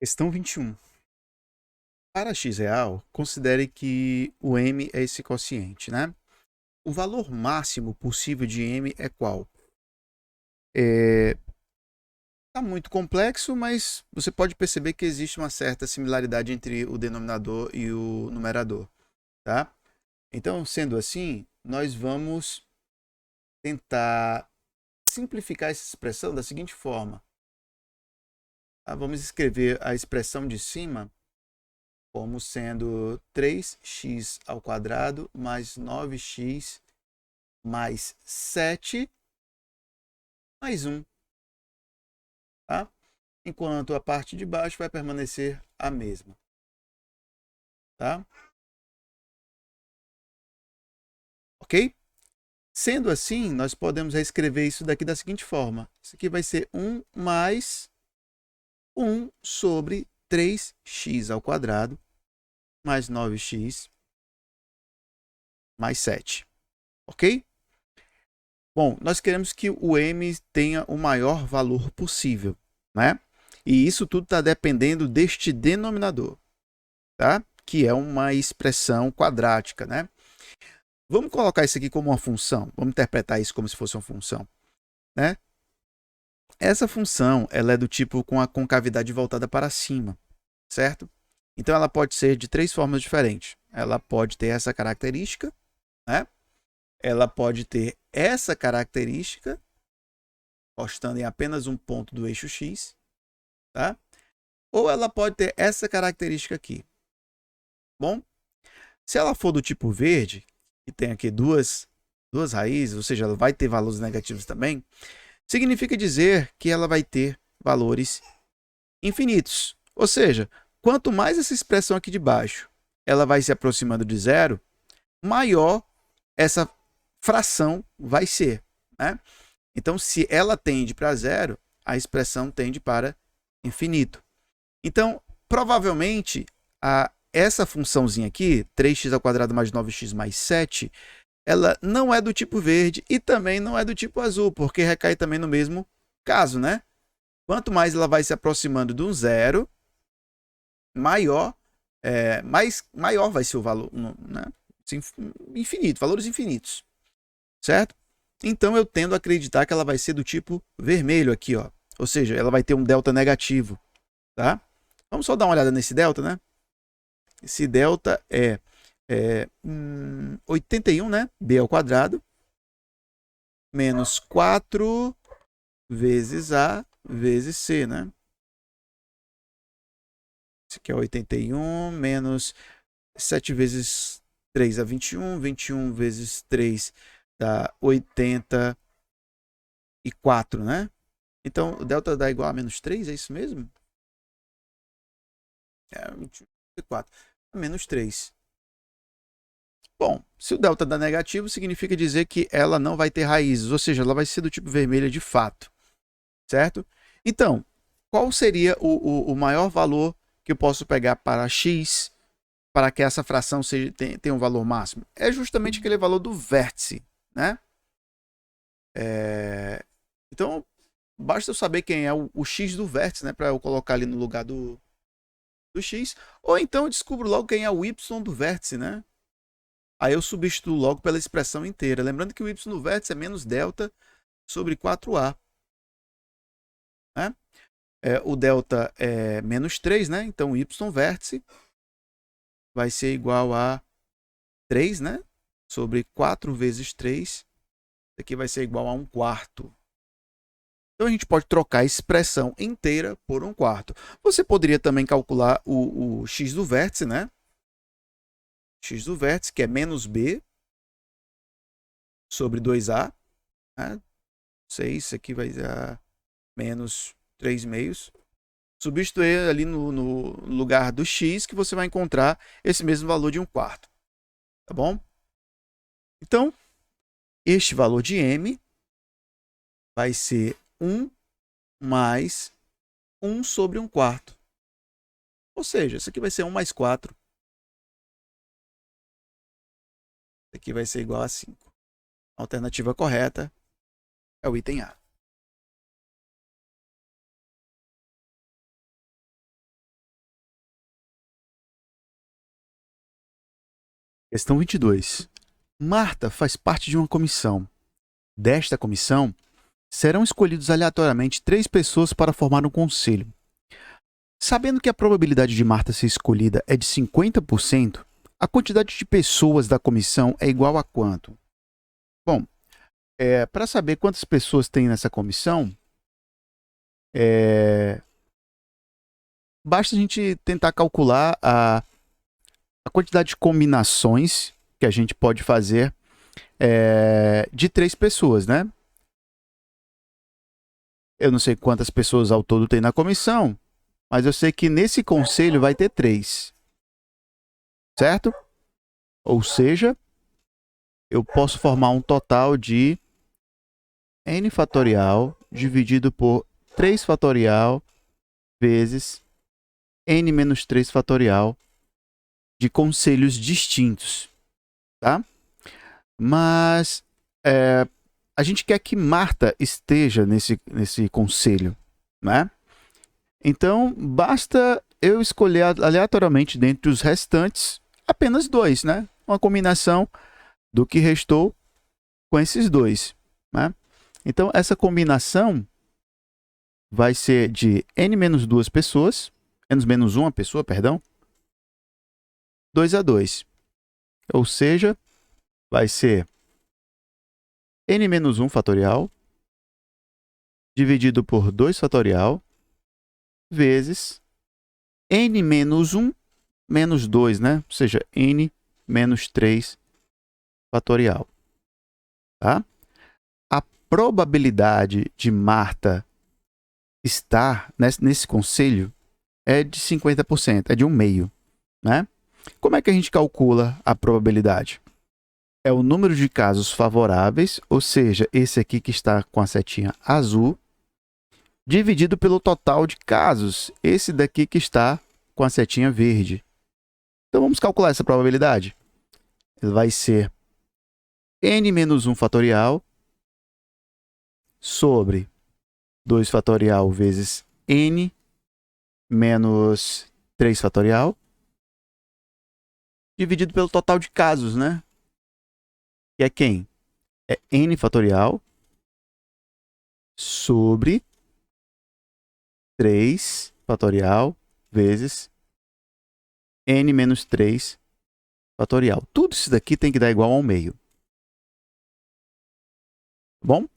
Questão 21. Para x real, considere que o m é esse quociente, né? O valor máximo possível de m é qual? Tá muito complexo, mas você pode perceber que existe uma certa similaridade entre o denominador e o numerador, tá? Então, sendo assim, nós vamos tentar simplificar essa expressão da seguinte forma. Vamos escrever a expressão de cima como sendo 3x ao quadrado mais 9x mais 7 mais 1, tá? Enquanto a parte de baixo vai permanecer a mesma, tá? Ok? Sendo assim, nós podemos reescrever isso daqui da seguinte forma. Isso aqui vai ser 1 mais 1 sobre 3x ao quadrado mais 9x mais 7, ok? Bom, nós queremos que o m tenha o maior valor possível, né? E isso tudo está dependendo deste denominador, tá? Que é uma expressão quadrática, né? Vamos colocar isso aqui como uma função. Vamos interpretar isso como se fosse uma função, né? Essa função, ela é do tipo com a concavidade voltada para cima, certo? Então ela pode ser de três formas diferentes. Ela pode ter essa característica, né? Ela pode ter essa característica, postando em apenas um ponto do eixo x, tá? Ou ela pode ter essa característica aqui. Bom, se ela for do tipo verde, que tem aqui duas raízes, ou seja, ela vai ter valores negativos também, significa dizer que ela vai ter valores infinitos. Ou seja, quanto mais essa expressão aqui de baixo ela vai se aproximando de zero, maior essa fração vai ser, né? Então, se ela tende para zero, a expressão tende para infinito. Então, provavelmente, essa funçãozinha aqui, 3x ao quadrado mais 9x mais 7, ela não é do tipo verde e também não é do tipo azul, porque recai também no mesmo caso, né? Quanto mais ela vai se aproximando de um zero, maior vai ser o valor, né? Infinito, valores infinitos, certo? Então eu tendo a acreditar que ela vai ser do tipo vermelho aqui, ó. Ou seja, ela vai ter um delta negativo, tá? Vamos só dar uma olhada nesse delta, né? Esse delta é 81, né? B ao quadrado, menos 4 vezes A vezes C, né? Esse aqui é 81, menos 7 vezes 3 dá 21, 21 vezes 3 dá 84, né? Então, o delta dá igual a menos 3, é isso mesmo? É 24, menos 3. Bom, se o delta dá negativo, significa dizer que ela não vai ter raízes, ou seja, ela vai ser do tipo vermelha de fato, certo? Então, qual seria o maior valor que eu posso pegar para x para que essa fração tenha um valor máximo? É justamente aquele valor do vértice, né? Então, basta eu saber quem é o x do vértice, né? Para eu colocar ali no lugar do x. Ou então eu descubro logo quem é o y do vértice, né? Aí eu substituo logo pela expressão inteira. Lembrando que o y do vértice é menos delta sobre 4a. Né? O delta é menos 3, né? Então o y vértice vai ser igual a 3, né? Sobre 4 vezes 3. Isso aqui vai ser igual a 1 quarto. Então a gente pode trocar a expressão inteira por 1 quarto. Você poderia também calcular o x do vértice, né? X do vértice, que é menos b sobre 2a. Né? 6, isso aqui vai dar menos 3 meios. Substituir ali no lugar do x, que você vai encontrar esse mesmo valor de 1 quarto. Tá bom? Então, este valor de m vai ser 1 mais 1 sobre 1 quarto. Ou seja, isso aqui vai ser 1 mais 4. Isso aqui vai ser igual a 5. A alternativa correta é o item A. Questão 22. Marta faz parte de uma comissão. Desta comissão, serão escolhidos aleatoriamente 3 pessoas para formar um conselho. Sabendo que a probabilidade de Marta ser escolhida é de 50%, a quantidade de pessoas da comissão é igual a quanto? Bom, para saber quantas pessoas tem nessa comissão, basta a gente tentar calcular a quantidade de combinações que a gente pode fazer de 3 pessoas, né? Eu não sei quantas pessoas ao todo tem na comissão, mas eu sei que nesse conselho vai ter 3, certo? Ou seja, eu posso formar um total de n fatorial dividido por 3 fatorial vezes n menos 3 fatorial de conselhos distintos, tá? Mas a gente quer que Marta esteja nesse conselho, né? Então, basta eu escolher aleatoriamente dentre os restantes apenas 2, né? Uma combinação do que restou com esses 2, né? Então, essa combinação vai ser de n menos 2 pessoas, n menos 1 pessoa, perdão, 2 a 2. Ou seja, vai ser n menos 1 fatorial dividido por 2 fatorial vezes n menos 1 menos 2, né? Ou seja, n menos 3 fatorial. Tá? A probabilidade de Marta estar nesse conselho é de 50%, é de 1/2, né? Como é que a gente calcula a probabilidade? É o número de casos favoráveis, ou seja, esse aqui que está com a setinha azul, dividido pelo total de casos, esse daqui que está com a setinha verde. Então, vamos calcular essa probabilidade. Vai ser n menos 1 fatorial sobre 2 fatorial vezes n menos 3 fatorial, dividido pelo total de casos, né? Que é quem? É n fatorial sobre 3 fatorial vezes n menos 3 fatorial. Tudo isso daqui tem que dar igual a 1/2. Bom?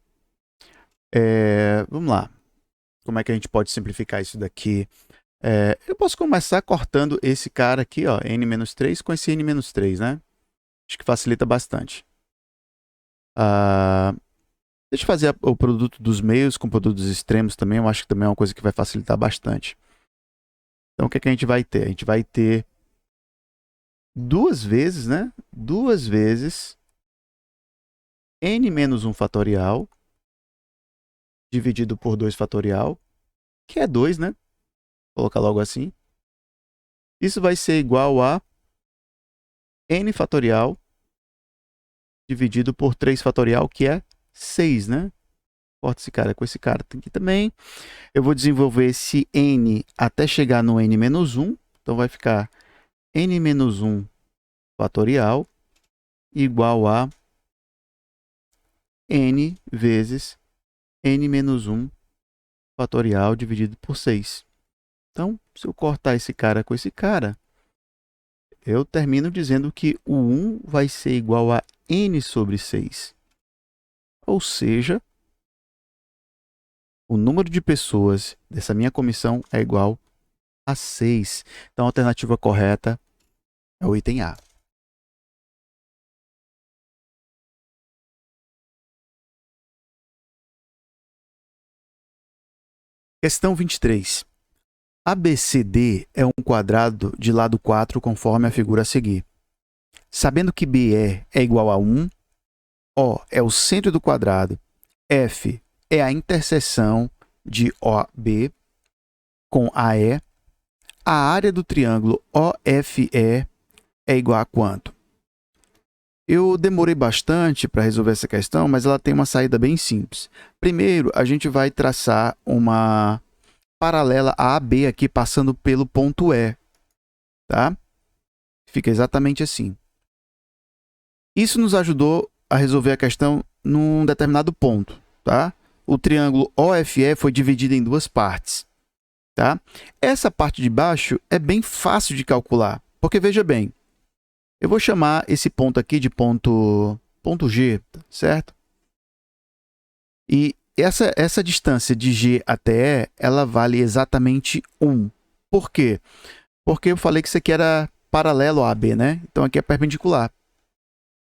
Vamos lá. Como é que a gente pode simplificar isso daqui? Eu posso começar cortando esse cara aqui, ó, n menos 3 com esse n menos 3, né? Acho que facilita bastante. Deixa eu fazer o produto dos meios com o produto dos extremos também. Eu acho que também é uma coisa que vai facilitar bastante. Então, o que é que a gente vai ter? A gente vai ter 2 vezes, né? 2 vezes n menos 1 fatorial dividido por 2 fatorial, que é 2, né? Vou colocar logo assim. Isso vai ser igual a n fatorial dividido por 3 fatorial, que é 6, né? Corta esse cara com esse cara aqui também. Eu vou desenvolver esse n até chegar no n menos 1. Então, vai ficar n menos 1 fatorial igual a n vezes n menos 1 fatorial dividido por 6. Então, se eu cortar esse cara com esse cara, eu termino dizendo que o 1 vai ser igual a n sobre 6. Ou seja, o número de pessoas dessa minha comissão é igual a 6. Então, a alternativa correta é o item A. Questão 23. ABCD é um quadrado de lado 4 conforme a figura a seguir. Sabendo que BE é igual a 1, O é o centro do quadrado, F é a interseção de OB com AE, a área do triângulo OFE é igual a quanto? Eu demorei bastante para resolver essa questão, mas ela tem uma saída bem simples. Primeiro, a gente vai traçar uma paralela a AB aqui, passando pelo ponto E, tá? Fica exatamente assim. Isso nos ajudou a resolver a questão num determinado ponto, tá? O triângulo OFE foi dividido em duas partes, tá? Essa parte de baixo é bem fácil de calcular, porque veja bem, eu vou chamar esse ponto aqui de ponto G, certo? E essa distância de G até E, ela vale exatamente 1. Por quê? Porque eu falei que isso aqui era paralelo a AB, né? Então aqui é perpendicular,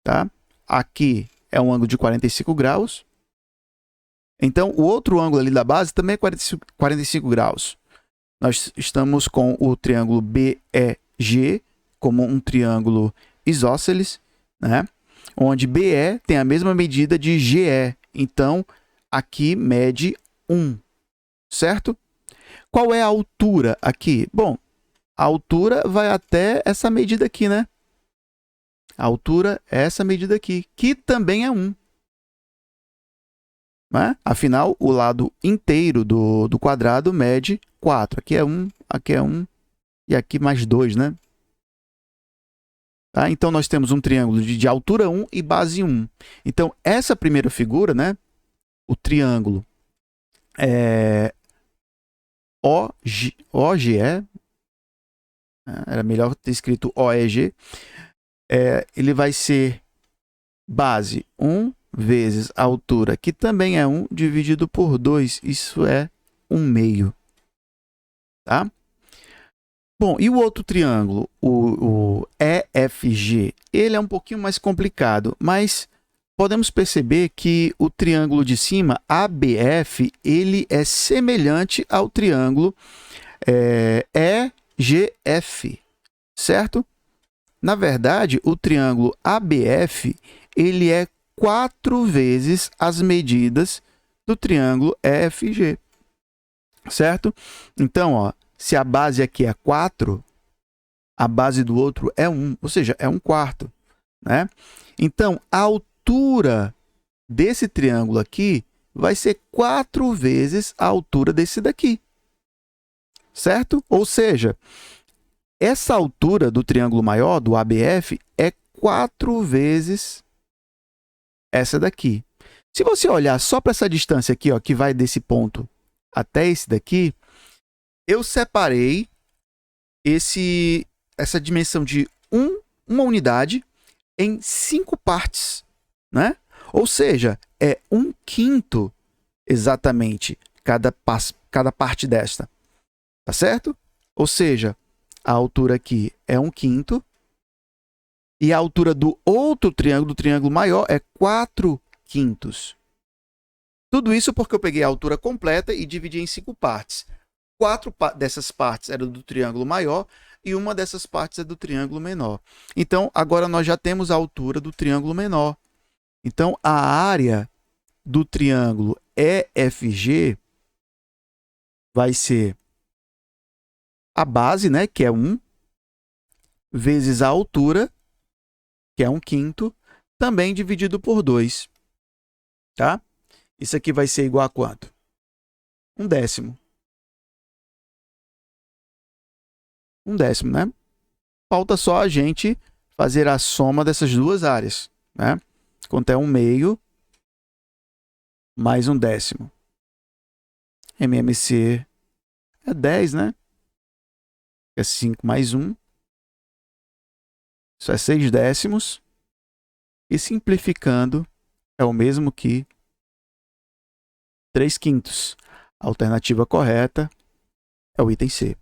tá? Aqui é um ângulo de 45 graus. Então, o outro ângulo ali da base também é 45 graus. Nós estamos com o triângulo BEG como um triângulo isósceles, né? Onde BE tem a mesma medida de GE. Então, aqui mede 1, certo? Qual é a altura aqui? Bom, a altura vai até essa medida aqui, né? A altura é essa medida aqui, que também é 1. Né? Afinal, o lado inteiro do quadrado mede 4. Aqui é 1, aqui é 1 e aqui mais 2, né? Tá? Então, nós temos um triângulo de altura 1 e base 1. Então, essa primeira figura, né? O triângulo OGE, era melhor ter escrito OEG, ele vai ser base 1 vezes a altura, que também é 1, dividido por 2, isso é 1/2. Tá? Bom, e o outro triângulo, o EFG, ele é um pouquinho mais complicado, mas podemos perceber que o triângulo de cima, ABF, ele é semelhante ao triângulo EGF, certo? Na verdade, o triângulo ABF, ele é 4 vezes as medidas do triângulo EFG, certo? Então, ó, se a base aqui é 4, a base do outro é 1, ou seja, é 1/4, né? Então, a altura desse triângulo aqui vai ser 4 vezes a altura desse daqui, certo? Ou seja, essa altura do triângulo maior, do ABF, é 4 vezes essa daqui. Se você olhar só para essa distância aqui, ó, que vai desse ponto até esse daqui, eu separei essa dimensão de uma unidade em 5 partes, né? Ou seja, é 1/5 exatamente cada parte desta, tá certo? Ou seja, a altura aqui é 1/5 e a altura do outro triângulo, do triângulo maior, é 4/5. Tudo isso porque eu peguei a altura completa e dividi em 5 partes. 4 dessas partes eram do triângulo maior e uma dessas partes é do triângulo menor. Então, agora nós já temos a altura do triângulo menor. Então, a área do triângulo EFG vai ser a base, né, que é 1, vezes a altura, que é 1/5, também dividido por 2. Tá? Isso aqui vai ser igual a quanto? 1/10. 1/10, né? Falta só a gente fazer a soma dessas duas áreas, né? Quanto é 1/2 mais 1/10. MMC é 10, né? É 5 mais 1. Isso é 6/10. E simplificando, é o mesmo que 3/5. A alternativa correta é o item C.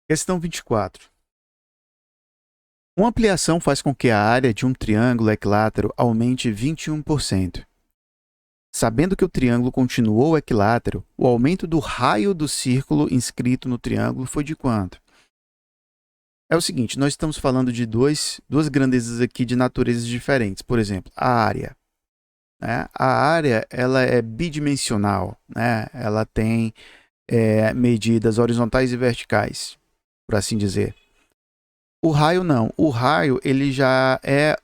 Questão 24. Uma ampliação faz com que a área de um triângulo equilátero aumente 21%. Sabendo que o triângulo continuou equilátero, o aumento do raio do círculo inscrito no triângulo foi de quanto? É o seguinte, nós estamos falando de duas grandezas aqui de naturezas diferentes. Por exemplo, a área. Né? A área ela é bidimensional, né? Ela tem medidas horizontais e verticais, por assim dizer. O raio não. O raio ele já é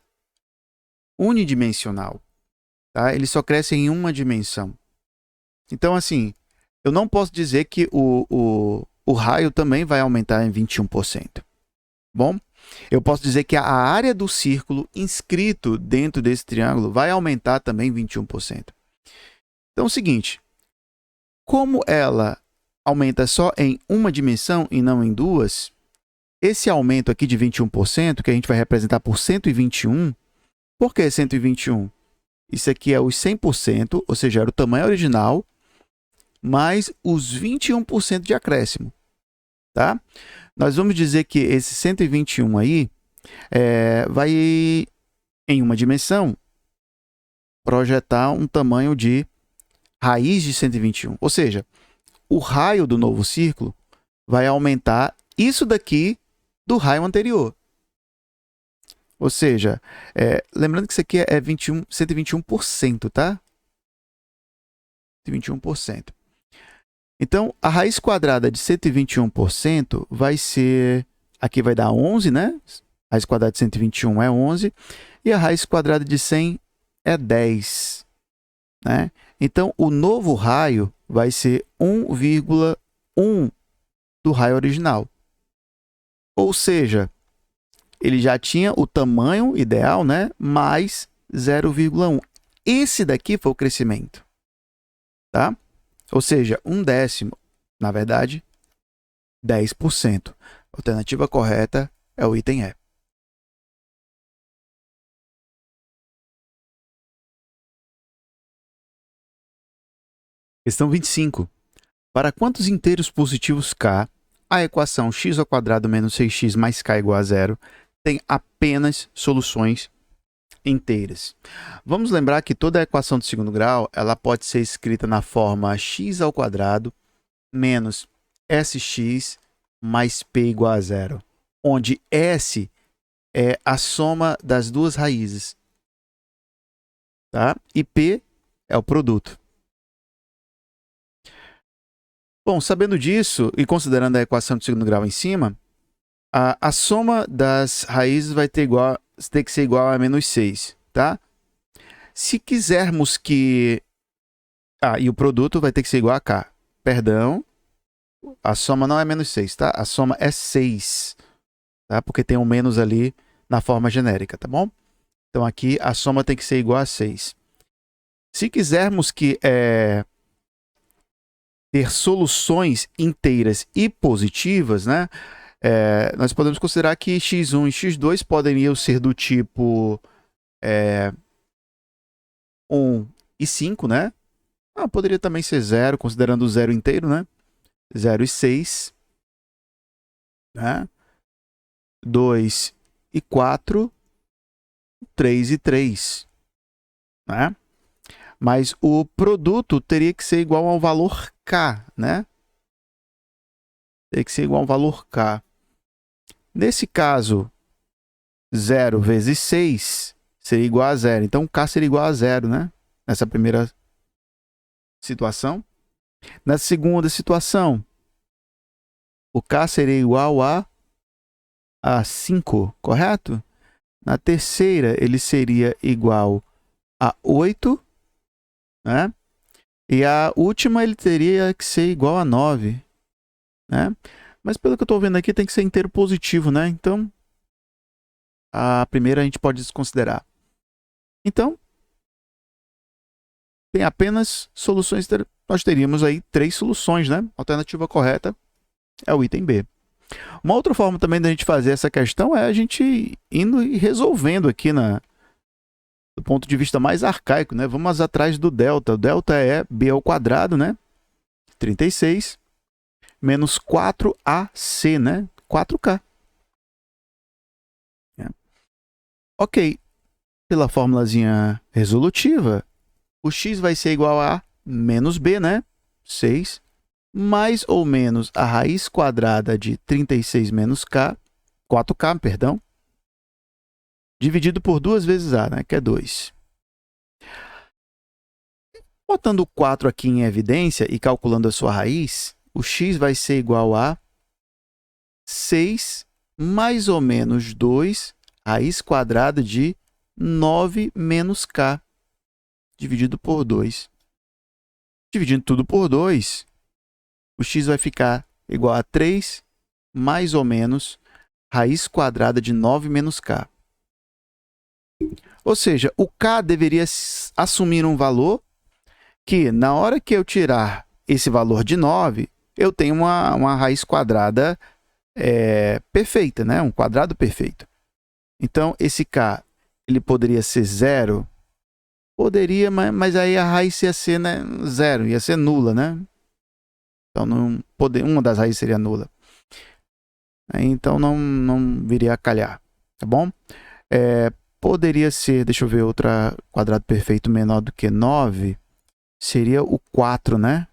unidimensional. Tá? Ele só cresce em uma dimensão. Então, assim, eu não posso dizer que o raio também vai aumentar em 21%. Bom, eu posso dizer que a área do círculo inscrito dentro desse triângulo vai aumentar também 21%. Então é o seguinte, como ela aumenta só em uma dimensão e não em duas, esse aumento aqui de 21%, que a gente vai representar por 121, por que 121? Isso aqui é os 100%, ou seja, era o tamanho original, mais os 21% de acréscimo. Tá? Nós vamos dizer que esse 121 aí vai, em uma dimensão, projetar um tamanho de raiz de 121. Ou seja, o raio do novo círculo vai aumentar isso daqui do raio anterior. Ou seja, lembrando que isso aqui é 121%, tá? 121%. Então, a raiz quadrada de 121% vai ser... Aqui vai dar 11, né? A raiz quadrada de 121 é 11. E a raiz quadrada de 100 é 10. Né? Então, o novo raio vai ser 1,1 do raio original. Ou seja, ele já tinha o tamanho ideal, né? Mais 0,1. Esse daqui foi o crescimento. Tá? Ou seja, 1/10, na verdade, 10%. A alternativa correta é o item E. Questão 25. Para quantos inteiros positivos k, a equação x² menos 6x mais k igual a zero tem apenas soluções inteiras. Vamos lembrar que toda a equação do segundo grau ela pode ser escrita na forma x² menos sx mais p igual a zero, onde s é a soma das duas raízes, tá? E p é o produto. Bom, sabendo disso e considerando a equação do segundo grau em cima, a soma das raízes vai ter que ser igual a menos 6, tá? Se quisermos que... e o produto vai ter que ser igual a k. Perdão, a soma não é menos 6, tá? A soma é 6, tá? Porque tem um menos ali na forma genérica, tá bom? Então, aqui a soma tem que ser igual a 6. Se quisermos que ter soluções inteiras e positivas, né? Nós podemos considerar que x1 e x2 poderiam ser do tipo 1 e 5, né? Poderia também ser 0, considerando o zero inteiro, né? 0 e 6, né? 2 e 4, 3 e 3, né? Mas o produto teria que ser igual ao valor k, né? Teria que ser igual ao valor k. Nesse caso, 0 vezes 6 seria igual a 0. Então, k seria igual a 0, né? Nessa primeira situação. Na segunda situação, o k seria igual a 5, correto? Na terceira, ele seria igual a 8, né? E a última, ele teria que ser igual a 9, né? Mas pelo que eu estou vendo aqui, tem que ser inteiro positivo, né? Então, a primeira a gente pode desconsiderar. Então, tem apenas soluções. Nós teríamos aí 3 soluções, né? A alternativa correta é o item B. Uma outra forma também da gente fazer essa questão é a gente indo e resolvendo aqui do ponto de vista mais arcaico, né? Vamos atrás do delta. O delta é b², né? 36 menos 4ac, né? 4k. Ok. Pela formulazinha resolutiva, o x vai ser igual a menos b, né? 6, mais ou menos a raiz quadrada de 36 menos k, 4k, perdão, dividido por 2 vezes a, né? Que é 2. Botando o 4 aqui em evidência e calculando a sua raiz, o x vai ser igual a 6 mais ou menos 2, raiz quadrada de 9 menos k, dividido por 2. Dividindo tudo por 2, o x vai ficar igual a 3 mais ou menos raiz quadrada de 9 menos k. Ou seja, o k deveria assumir um valor que, na hora que eu tirar esse valor de 9, eu tenho uma raiz quadrada perfeita, né? Um quadrado perfeito. Então, esse k ele poderia ser 0? Poderia, mas aí a raiz ia ser, né, 0, ia ser nula, né? Então, uma das raízes seria nula. Então, não viria a calhar, tá bom? Poderia ser, deixa eu ver, outro quadrado perfeito menor do que 9, seria o 4, né?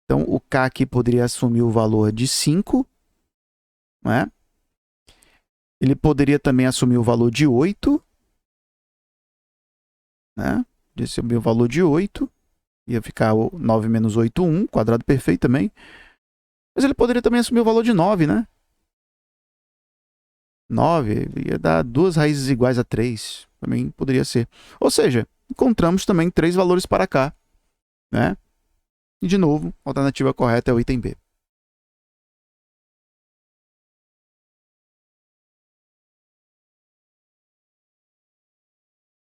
Então, o k aqui poderia assumir o valor de 5, né? Ele poderia também assumir o valor de 8, né? Assumir o valor de 8, ia ficar o 9 menos 8, 1, quadrado perfeito também. Mas ele poderia também assumir o valor de 9, né? 9 ia dar duas raízes iguais a 3. Também poderia ser. Ou seja, encontramos também 3 valores para cá, né? E, de novo, a alternativa correta é o item B.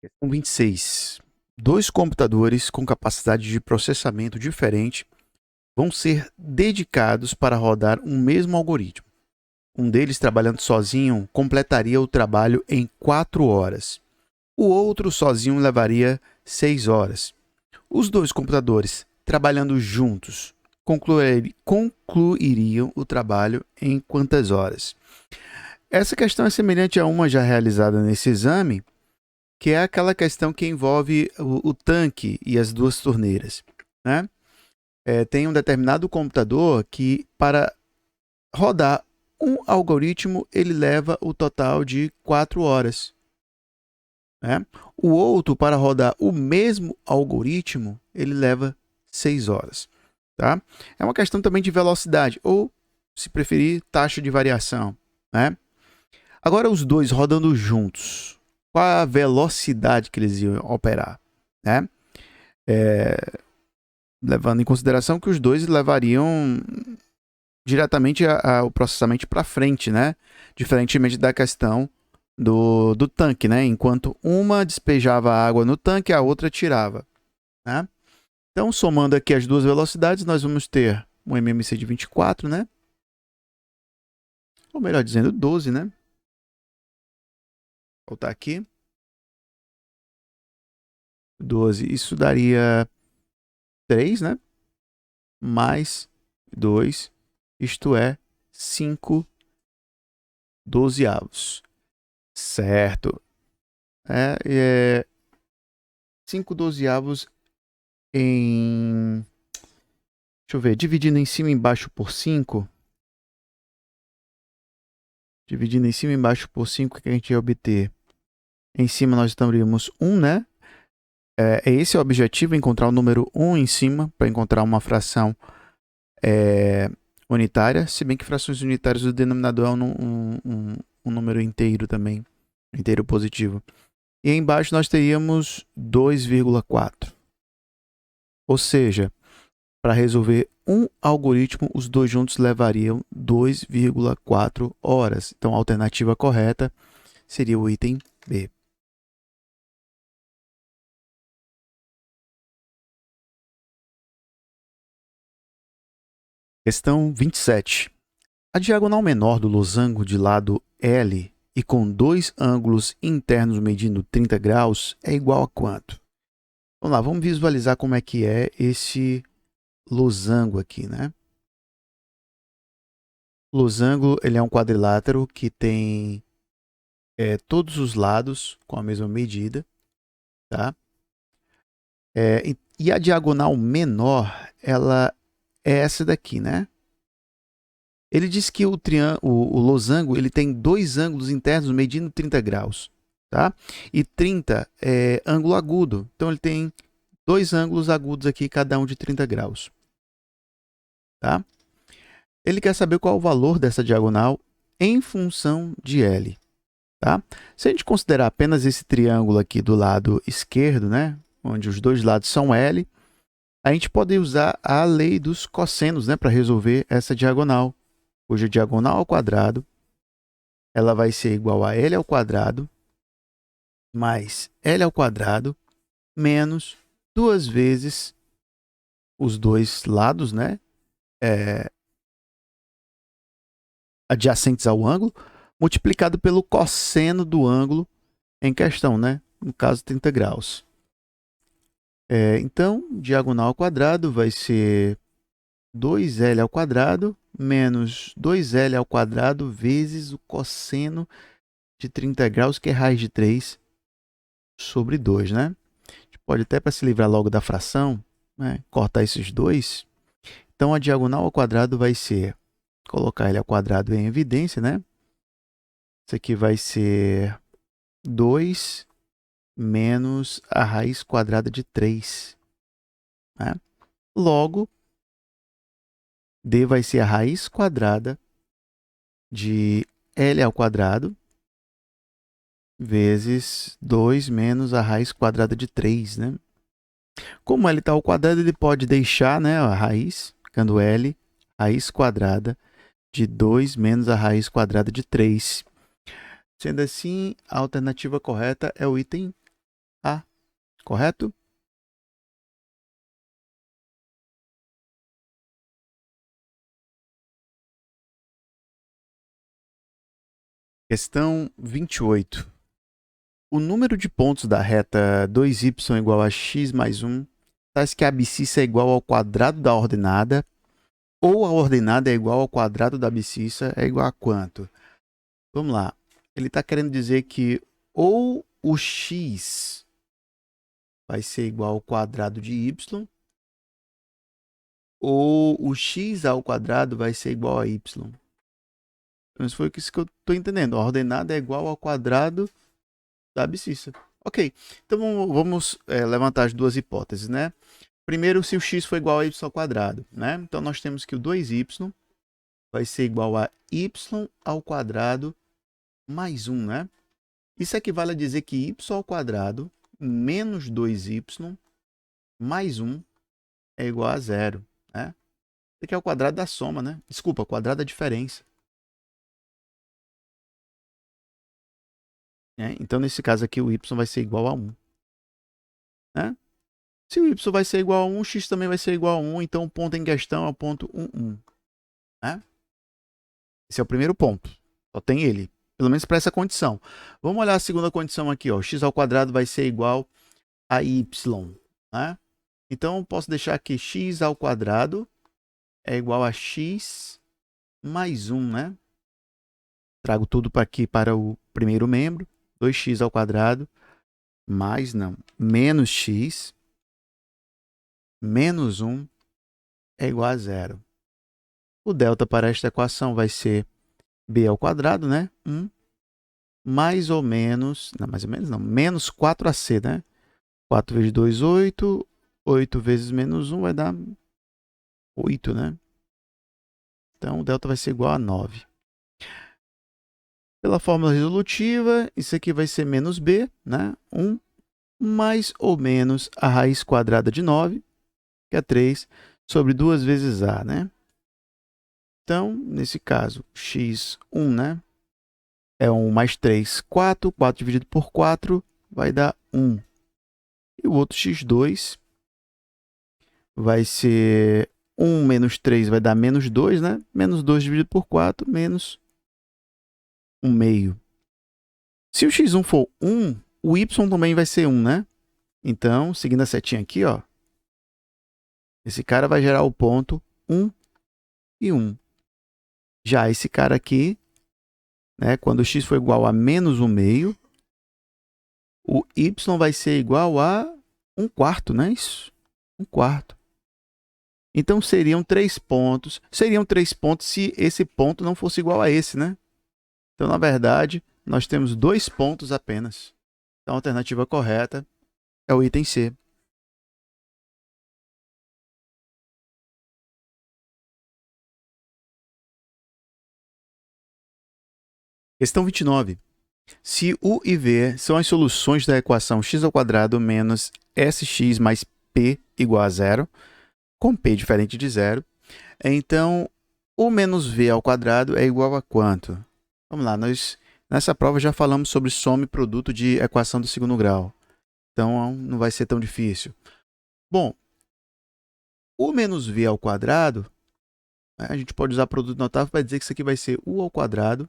Questão 26. Dois computadores com capacidade de processamento diferente vão ser dedicados para rodar um mesmo algoritmo. Um deles, trabalhando sozinho, completaria o trabalho em 4 horas. O outro, sozinho, levaria 6 horas. Os dois computadores, trabalhando juntos, concluiriam o trabalho em quantas horas? Essa questão é semelhante a uma já realizada nesse exame, que é aquela questão que envolve o tanque e as duas torneiras, né? Tem um determinado computador que, para rodar um algoritmo, ele leva o total de 4 horas. Né? O outro, para rodar o mesmo algoritmo, ele leva 6 horas. Tá? É uma questão também de velocidade, ou, se preferir, taxa de variação. Né? Agora, os dois rodando juntos, qual a velocidade que eles iam operar? Né? Levando em consideração que os dois levariam diretamente o processamento para frente, né? Diferentemente da questão do tanque, né? Enquanto uma despejava água no tanque, a outra tirava. Né? Então, somando aqui as duas velocidades, nós vamos ter um MMC de 24, né? Ou melhor dizendo, 12, né? Vou voltar aqui. 12, isso daria 3, né? Mais 2, isto é 5 dozeavos. Certo. 5 dozeavos em... Deixa eu ver, dividindo em cima e embaixo por 5. Dividindo em cima e embaixo por 5, o que a gente ia obter? Em cima nós teríamos 1, né? Esse é o objetivo, encontrar o número 1 em cima, para encontrar uma fração unitária, se bem que frações unitárias o denominador é um número inteiro também, inteiro positivo. E embaixo nós teríamos 2,4. Ou seja, para resolver um algoritmo, os dois juntos levariam 2,4 horas. Então, a alternativa correta seria o item B. Questão 27. A diagonal menor do losango de lado L e com dois ângulos internos medindo 30 graus é igual a quanto? Vamos lá, vamos visualizar como é que é esse losango aqui, né? O losango ele é um quadrilátero que tem todos os lados com a mesma medida, tá? E a diagonal menor, ela é essa daqui, né? Ele diz que o losango ele tem dois ângulos internos medindo 30 graus, tá? E 30 é ângulo agudo, então ele tem dois ângulos agudos aqui, cada um de 30 graus, tá? Ele quer saber qual é o valor dessa diagonal em função de L, tá? Se a gente considerar apenas esse triângulo aqui do lado esquerdo, né? Onde os dois lados são L, a gente pode usar a lei dos cossenos, né, para resolver essa diagonal. Cuja diagonal ao quadrado, ela vai ser igual a L ao quadrado mais L ao quadrado menos 2 vezes os dois lados, né, adjacentes ao ângulo, multiplicado pelo cosseno do ângulo em questão, né, no caso 30 graus. Então, diagonal ao quadrado vai ser 2L ao quadrado menos 2L ao quadrado vezes o cosseno de 30 graus, que é raiz de 3 sobre 2, né? A gente pode até, para se livrar logo da fração, né, cortar esses dois. Então, a diagonal ao quadrado vai ser, colocar L ao quadrado em evidência, né? Isso aqui vai ser 2 menos a raiz quadrada de 3. Né? Logo, D vai ser a raiz quadrada de L ao quadrado vezes 2 menos a raiz quadrada de 3, né? Como L está ao quadrado, ele pode deixar, né, a raiz, ficando L, raiz quadrada de 2 menos a raiz quadrada de 3. Sendo assim, a alternativa correta é o item A, correto? Questão 28. O número de pontos da reta 2y igual a x mais 1, tais que a abscissa é igual ao quadrado da ordenada, ou a ordenada é igual ao quadrado da abscissa, é igual a quanto? Vamos lá. Ele está querendo dizer que ou o x vai ser igual ao quadrado de y, ou o x ao quadrado vai ser igual a y. Então, isso foi isso que eu estou entendendo. A ordenada é igual ao quadrado da abscissa. Ok, então vamos levantar as duas hipóteses, né? Primeiro, se o x for igual a y ao quadrado, né? Então, nós temos que o 2y vai ser igual a y ao quadrado mais 1, né? Isso equivale a dizer que y ao quadrado menos 2y mais 1 é igual a 0, né? Isso aqui é o quadrado da soma, né? Desculpa, o quadrado da diferença. Então, nesse caso aqui, o y vai ser igual a 1. Né? Se o y vai ser igual a 1, o x também vai ser igual a 1. Então, o ponto em questão é o ponto 1, 1. Né? Esse é o primeiro ponto. Só tem ele. Pelo menos para essa condição. Vamos olhar a segunda condição aqui. Ó. X ao quadrado vai ser igual a y. Né? Então, eu posso deixar que x ao quadrado é igual a x mais 1. Né? Trago tudo para aqui para o primeiro membro. 2x ao quadrado mais, não, menos x menos 1 é igual a 0. O delta para esta equação vai ser b ao quadrado, né? 1 mais ou menos não, menos 4ac, né? 4 vezes 2, 8. 8 vezes menos 1 vai dar 8, né? Então, o delta vai ser igual a 9. Pela fórmula resolutiva, isso aqui vai ser menos b, né? 1 mais ou menos a raiz quadrada de 9, que é 3, sobre 2 vezes a, né? Então, nesse caso, x1, né? É 1 mais 3, 4. 4 dividido por 4 vai dar 1. E o outro x2 vai ser 1 menos 3 vai dar menos 2, né? Menos 2 dividido por 4, menos 1 meio. Se o x1 for 1, o y também vai ser 1, né? Então, seguindo a setinha aqui, ó, esse cara vai gerar o ponto 1 e 1. Já esse cara aqui, né, quando o x for igual a menos 1 meio, o y vai ser igual a 1 quarto, né? Isso, 1 quarto. Então, seriam 3 pontos. Seriam 3 pontos se esse ponto não fosse igual a esse, né? Então, na verdade, nós temos 2 pontos apenas. Então, a alternativa correta é o item C. Questão 29. Se U e V são as soluções da equação x² menos sx mais p igual a 0, com P diferente de zero. Então, o menos V ao quadrado é igual a quanto? Vamos lá, nós nessa prova já falamos sobre soma e produto de equação do segundo grau. Então, não vai ser tão difícil. Bom, o menos V ao quadrado, a gente pode usar produto notável para dizer que isso aqui vai ser U ao quadrado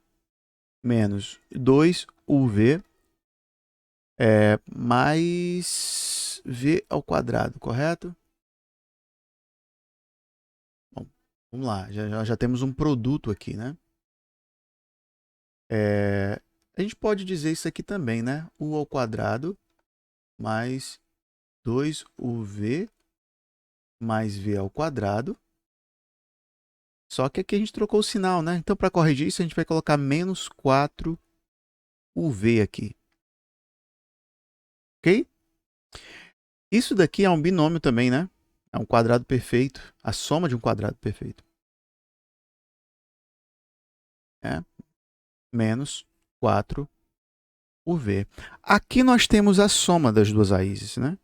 menos 2UV mais V ao quadrado, correto? Bom, vamos lá, já temos um produto aqui, né? A gente pode dizer isso aqui também, né? U ao quadrado mais 2UV mais V ao quadrado. Só que aqui a gente trocou o sinal, né? Então, para corrigir isso, a gente vai colocar menos 4UV aqui. Ok? Isso daqui é um binômio também, né? É um quadrado perfeito. A soma de um quadrado perfeito. Menos 4UV. Aqui nós temos a soma das duas raízes, né?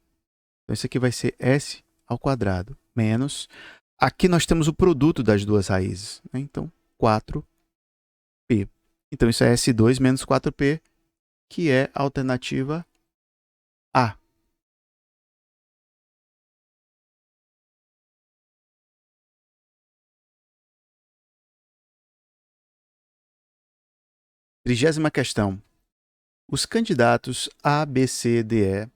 Então, isso aqui vai ser S ao quadrado menos... Aqui nós temos o produto das duas raízes, né? Então, 4P. Então, isso é S2 menos 4P, que é a alternativa A. Trigésima questão. Os candidatos A, B, C, D, E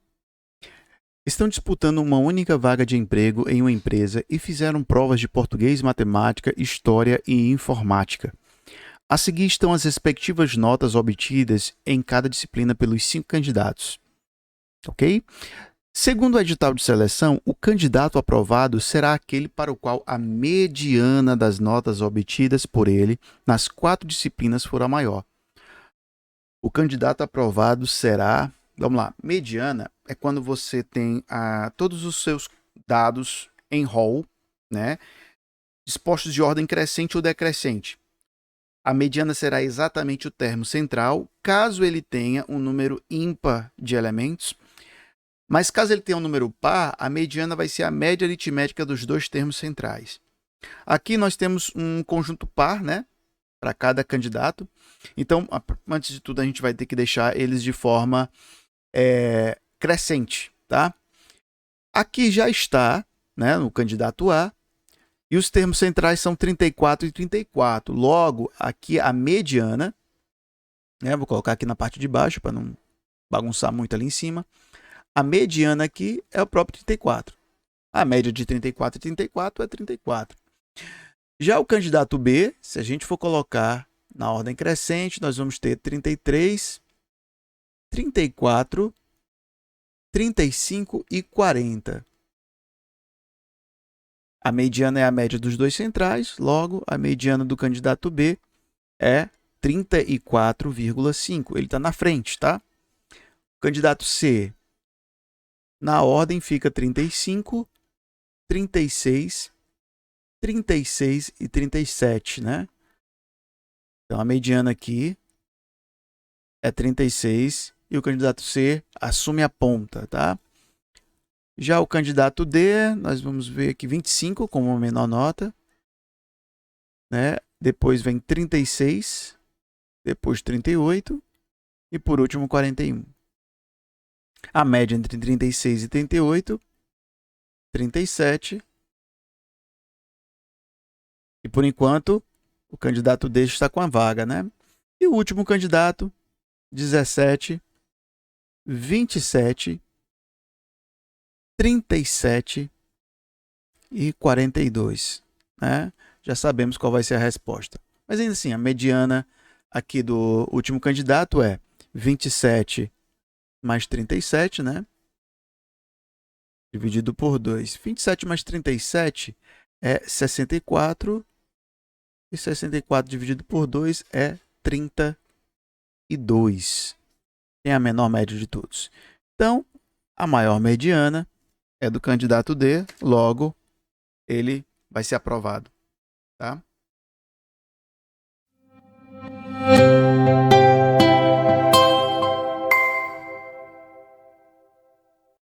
estão disputando uma única vaga de emprego em uma empresa e fizeram provas de português, matemática, história e informática. A seguir estão as respectivas notas obtidas em cada disciplina pelos 5 candidatos. Ok? Segundo o edital de seleção, o candidato aprovado será aquele para o qual a mediana das notas obtidas por ele nas 4 disciplinas for a maior. O candidato aprovado será... Vamos lá, mediana é quando você tem todos os seus dados em rol, né, dispostos de ordem crescente ou decrescente. A mediana será exatamente o termo central, caso ele tenha um número ímpar de elementos. Mas caso ele tenha um número par, a mediana vai ser a média aritmética dos dois termos centrais. Aqui nós temos um conjunto par, né, para cada candidato. Então, antes de tudo, a gente vai ter que deixar eles de forma crescente, tá? Aqui já está, né, no candidato A, e os termos centrais são 34 e 34. Logo, aqui a mediana, né, vou colocar aqui na parte de baixo para não bagunçar muito ali em cima. A mediana aqui é o próprio 34. A média de 34 e 34 é 34. Já o candidato B, se a gente for colocar na ordem crescente, nós vamos ter 33, 34, 35 e 40. A mediana é a média dos dois centrais, logo, a mediana do candidato B é 34,5. Ele está na frente, tá? O candidato C, na ordem, fica 35, 36, 36 e 37, né? Então, a mediana aqui é 36 e o candidato C assume a ponta, tá? Já o candidato D, nós vamos ver aqui 25 como a menor nota, né? Depois vem 36, depois 38 e por último 41. A média entre 36 e 38, 37. E por enquanto, o candidato D está com a vaga, né? E o último candidato, 17, 27, 37 e 42, né? Já sabemos qual vai ser a resposta. Mas ainda assim, a mediana aqui do último candidato é 27 mais 37, né? Dividido por 2. 27 mais 37 é 64. E 64 dividido por 2 é 32. Tem a menor média de todos. Então, a maior mediana é do candidato D, logo, ele vai ser aprovado, tá?